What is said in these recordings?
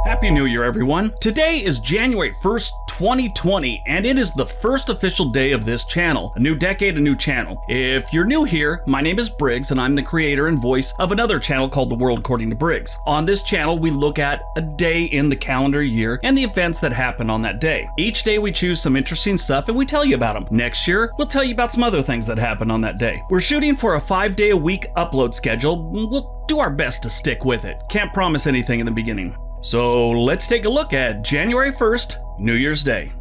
Happy New Year, everyone. Today is January 1st, 2020, and it is the first official day of this channel. A new decade, a new channel. If you're new here, my name is Briggs, and I'm the creator and voice of another channel called The World According to Briggs. On this channel, we look at a day in the calendar year and the events that happen on that day. Each day, we choose some interesting stuff and we tell you about them. Next year, we'll tell you about some other things that happen on that day. We're shooting for a 5-day-a-week upload schedule. We'll do our best to stick with it. Can't promise anything in the beginning. So let's take a look at January 1st, New Year's Day.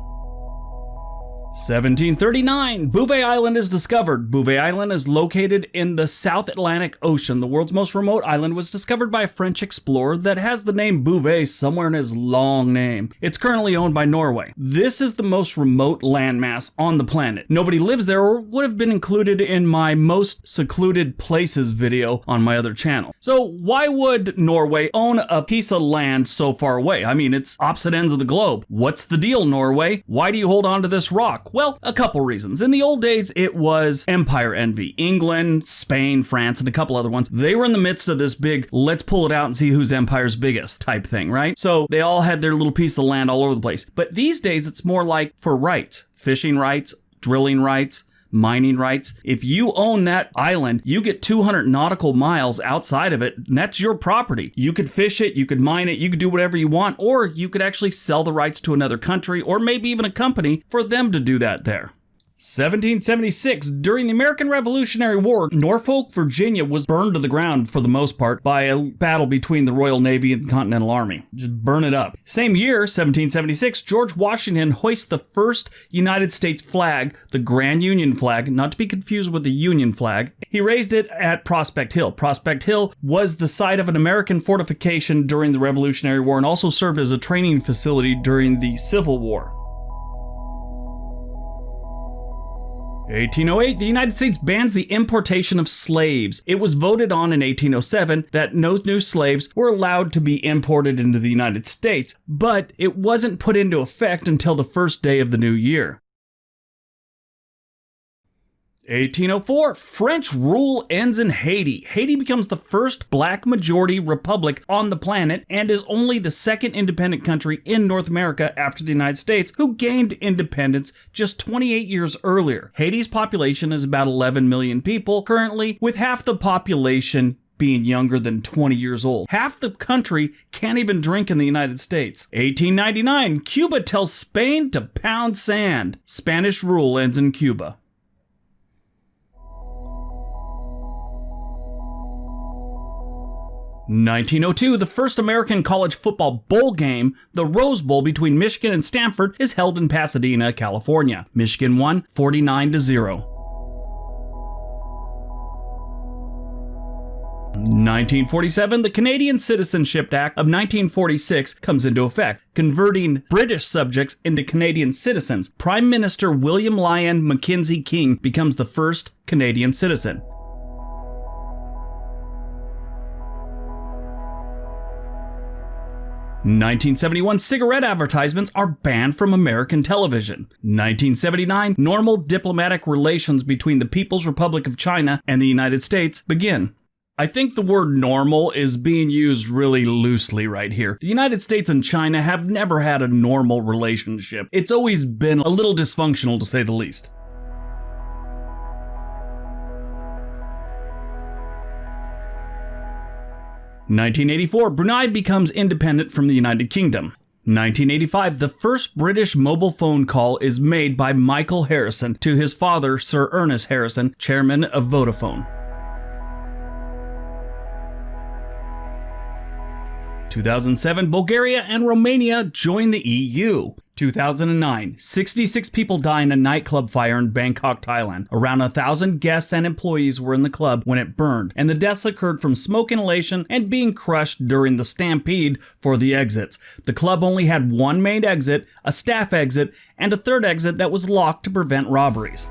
1739, Bouvet Island is discovered. Bouvet Island is located in the South Atlantic Ocean. The world's most remote island was discovered by a French explorer that has the name Bouvet somewhere in his long name. It's currently owned by Norway. This is the most remote landmass on the planet. Nobody lives there or would have been included in my most secluded places video on my other channel. So why would Norway own a piece of land so far away? I mean, it's opposite ends of the globe. What's the deal, Norway? Why do you hold on to this rock? Well, a couple reasons. In the old days, it was empire envy. England, Spain, France, and a couple other ones. They were in the midst of this big, let's pull it out and see whose empire's biggest type thing, right? So they all had their little piece of land all over the place. But these days, it's more like for rights. Fishing rights, drilling rights, mining rights. If you own that island, you get 200 nautical miles outside of it, and that's your property. You could fish it, you could mine it, you could do whatever you want, or you could actually sell the rights to another country, or maybe even a company for them to do that there. 1776, during the American Revolutionary War, Norfolk, Virginia was burned to the ground for the most part by a battle between the Royal Navy and the Continental Army. Just burn it up. Same year, 1776, George Washington hoists the first United States flag, the Grand Union flag, not to be confused with the Union flag. He raised it at Prospect Hill. Prospect Hill was the site of an American fortification during the Revolutionary War and also served as a training facility during the Civil War. 1808, the United States bans the importation of slaves. It was voted on in 1807 that no new slaves were allowed to be imported into the United States, but it wasn't put into effect until the first day of the new year. 1804, French rule ends in Haiti. Haiti becomes the first black majority republic on the planet and is only the second independent country in North America after the United States, who gained independence just 28 years earlier. Haiti's population is about 11 million people currently, with half the population being younger than 20 years old. Half the country can't even drink in the United States. 1899, Cuba tells Spain to pound sand. Spanish rule ends in Cuba. 1902, the first American college football bowl game, the Rose Bowl between Michigan and Stanford, is held in Pasadena, California. Michigan won 49-0. 1947, the Canadian Citizenship Act of 1946 comes into effect, converting British subjects into Canadian citizens. Prime Minister William Lyon Mackenzie King becomes the first Canadian citizen. 1971, cigarette advertisements are banned from American television. 1979, normal diplomatic relations between the People's Republic of China and the United States begin. I think the word normal is being used really loosely right here. The United States and China have never had a normal relationship. It's always been a little dysfunctional, to say the least. 1984, Brunei becomes independent from the United Kingdom. 1985, the first British mobile phone call is made by Michael Harrison to his father, Sir Ernest Harrison, chairman of Vodafone. 2007, Bulgaria and Romania join the EU. 2009, 66 people die in a nightclub fire in Bangkok, Thailand. Around 1,000 guests and employees were in the club when it burned, and the deaths occurred from smoke inhalation and being crushed during the stampede for the exits. The club only had one main exit, a staff exit, and a third exit that was locked to prevent robberies.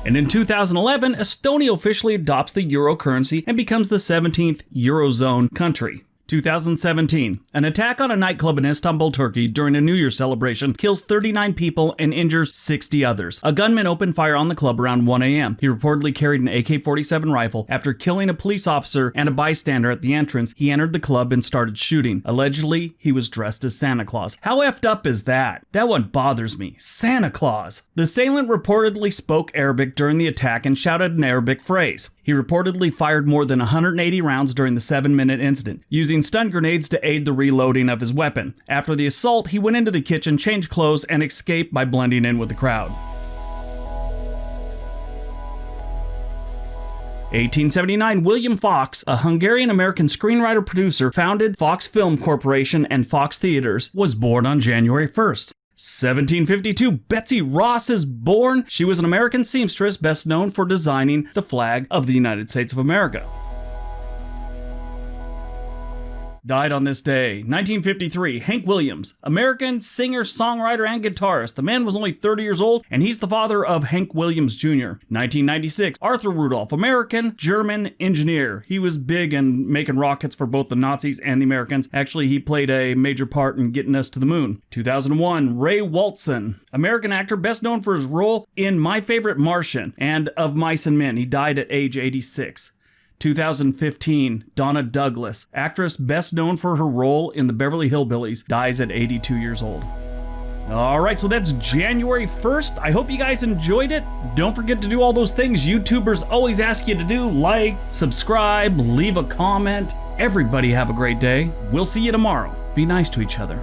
And in 2011, Estonia officially adopts the euro currency and becomes the 17th Eurozone country. 2017. An attack on a nightclub in Istanbul, Turkey during a New Year celebration kills 39 people and injures 60 others. A gunman opened fire on the club around 1 a.m. He reportedly carried an AK-47 rifle. After killing a police officer and a bystander at the entrance, he entered the club and started shooting. Allegedly, he was dressed as Santa Claus. How effed up is that? That one bothers me. Santa Claus. The assailant reportedly spoke Arabic during the attack and shouted an Arabic phrase. He reportedly fired more than 180 rounds during the 7-minute incident, using stun grenades to aid the reloading of his weapon. After the assault, he went into the kitchen, changed clothes, and escaped by blending in with the crowd. 1879, William Fox, a Hungarian-American screenwriter-producer, founded Fox Film Corporation and Fox Theaters, was born on January 1st. 1752, Betsy Ross is born. She was an American seamstress best known for designing the flag of the United States of America. Died on this day, 1953, Hank Williams, American singer, songwriter, and guitarist. The man was only 30 years old, and he's the father of Hank Williams Jr. 1996, Arthur Rudolph, American, German engineer. He was big in making rockets for both the Nazis and the Americans. Actually, he played a major part in getting us to the moon. 2001, Ray Walton, American actor best known for his role in My Favorite Martian and Of Mice and Men. He died at age 86. 2015, Donna Douglas, actress best known for her role in the Beverly Hillbillies, dies at 82 years old. Alright, so that's January 1st. I hope you guys enjoyed it. Don't forget to do all those things YouTubers always ask you to do, like, subscribe, leave a comment. Everybody have a great day. We'll see you tomorrow. Be nice to each other.